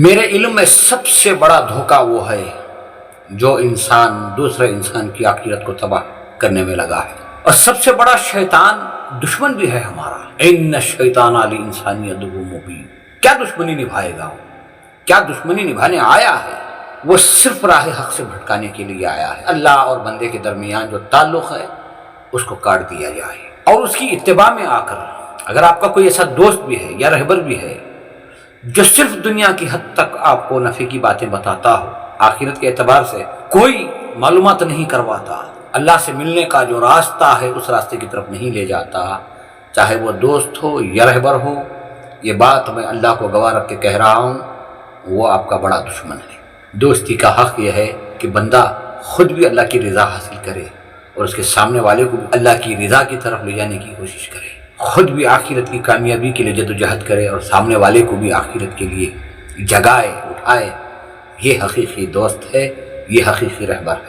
میرے علم میں سب سے بڑا دھوکہ وہ ہے جو انسان دوسرے انسان کی آخرت کو تباہ کرنے میں لگا ہے، اور سب سے بڑا شیطان دشمن بھی ہے ہمارا۔ ان الشیطان للانسان عدو مبین۔ کیا دشمنی نبھائے گا؟ کیا دشمنی نبھانے آیا ہے؟ وہ صرف راہ حق سے بھٹکانے کے لیے آیا ہے۔ اللہ اور بندے کے درمیان جو تعلق ہے اس کو کاٹ دیا جائے، اور اس کی اتباع میں آ کر اگر آپ کا کوئی ایسا دوست بھی ہے یا رہبر بھی ہے جو صرف دنیا کی حد تک آپ کو نفع کی باتیں بتاتا ہو، آخرت کے اعتبار سے کوئی معلومات نہیں کرواتا، اللہ سے ملنے کا جو راستہ ہے اس راستے کی طرف نہیں لے جاتا، چاہے وہ دوست ہو یا رہبر ہو، یہ بات میں اللہ کو گواہ رکھ کے کہہ رہا ہوں، وہ آپ کا بڑا دشمن ہے۔ دوستی کا حق یہ ہے کہ بندہ خود بھی اللہ کی رضا حاصل کرے اور اس کے سامنے والے کو بھی اللہ کی رضا کی طرف لے جانے کی کوشش کرے، خود بھی آخرت کی کامیابی کے لیے جدوجہد کرے اور سامنے والے کو بھی آخرت کے لیے جگائے، اٹھائے۔ یہ حقیقی دوست ہے، یہ حقیقی رہبر ہے۔